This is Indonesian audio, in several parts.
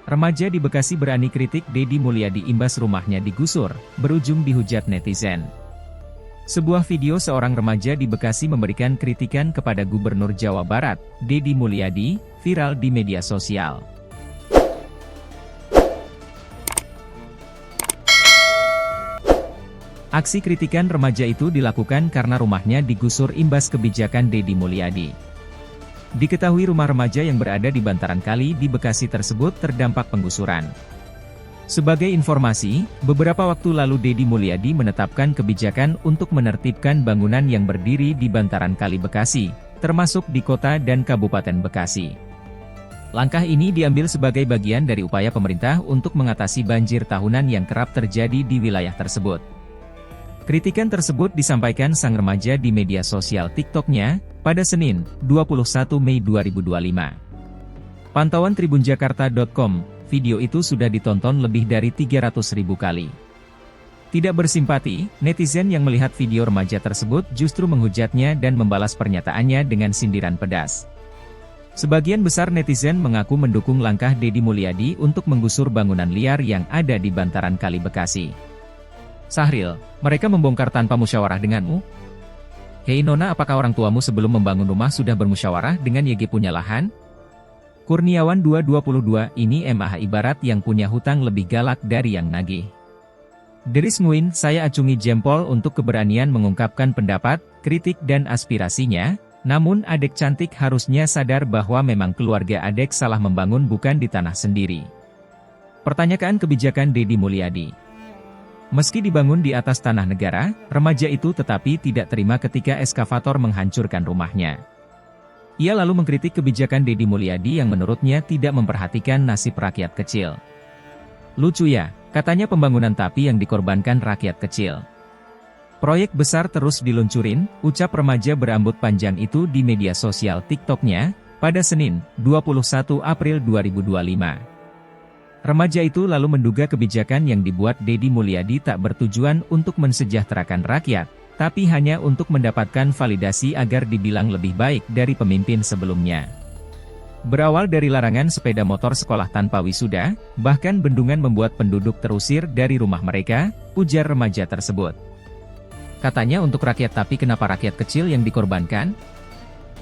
Remaja di Bekasi berani kritik Deddy Mulyadi imbas rumahnya digusur, berujung dihujat netizen. Sebuah video seorang remaja di Bekasi memberikan kritikan kepada Gubernur Jawa Barat, Deddy Mulyadi, viral di media sosial. Aksi kritikan remaja itu dilakukan karena rumahnya digusur imbas kebijakan Deddy Mulyadi. Diketahui rumah remaja yang berada di bantaran kali di Bekasi tersebut terdampak penggusuran. Sebagai informasi, beberapa waktu lalu Deddy Mulyadi menetapkan kebijakan untuk menertibkan bangunan yang berdiri di bantaran kali Bekasi, termasuk di kota dan Kabupaten Bekasi. Langkah ini diambil sebagai bagian dari upaya pemerintah untuk mengatasi banjir tahunan yang kerap terjadi di wilayah tersebut. Kritikan tersebut disampaikan sang remaja di media sosial TikTok-nya, pada Senin, 21 Mei 2025. Pantauan tribunjakarta.com, video itu sudah ditonton lebih dari 300.000 kali. Tidak bersimpati, netizen yang melihat video remaja tersebut justru menghujatnya dan membalas pernyataannya dengan sindiran pedas. Sebagian besar netizen mengaku mendukung langkah Deddy Mulyadi untuk menggusur bangunan liar yang ada di bantaran kali Bekasi. Sahril, mereka membongkar tanpa musyawarah denganmu? Hei Nona, apakah orang tuamu sebelum membangun rumah sudah bermusyawarah dengan YG punya lahan? Kurniawan 222, ini MAH ibarat yang punya hutang lebih galak dari yang nagih. Deris Nguin, saya acungi jempol untuk keberanian mengungkapkan pendapat, kritik dan aspirasinya, namun adek cantik harusnya sadar bahwa memang keluarga adek salah membangun bukan di tanah sendiri. Pertanyaan kebijakan Deddy Mulyadi. Meski dibangun di atas tanah negara, remaja itu tetapi tidak terima ketika eskavator menghancurkan rumahnya. Ia lalu mengkritik kebijakan Deddy Mulyadi yang menurutnya tidak memperhatikan nasib rakyat kecil. Lucu ya, katanya pembangunan tapi yang dikorbankan rakyat kecil. Proyek besar terus diluncurin, ucap remaja berambut panjang itu di media sosial TikTok-nya, pada Senin, 21 April 2025. Remaja itu lalu menduga kebijakan yang dibuat Deddy Mulyadi tak bertujuan untuk mensejahterakan rakyat, tapi hanya untuk mendapatkan validasi agar dibilang lebih baik dari pemimpin sebelumnya. Berawal dari larangan sepeda motor sekolah tanpa wisuda, bahkan bendungan membuat penduduk terusir dari rumah mereka, ujar remaja tersebut. Katanya untuk rakyat, tapi kenapa rakyat kecil yang dikorbankan?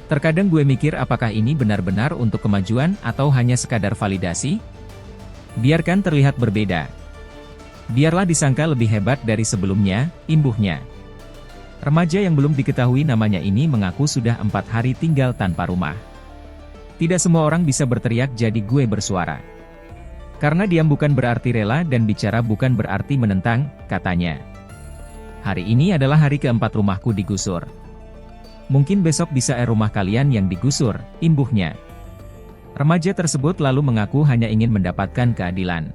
Terkadang gue mikir apakah ini benar-benar untuk kemajuan atau hanya sekadar validasi? Biarkan terlihat berbeda. Biarlah disangka lebih hebat dari sebelumnya, imbuhnya. Remaja yang belum diketahui namanya ini mengaku sudah 4 hari tinggal tanpa rumah. Tidak semua orang bisa berteriak jadi gue bersuara. Karena diam bukan berarti rela dan bicara bukan berarti menentang, katanya. Hari ini adalah hari keempat rumahku digusur. Mungkin besok bisa rumah kalian yang digusur, imbuhnya. Remaja tersebut lalu mengaku hanya ingin mendapatkan keadilan.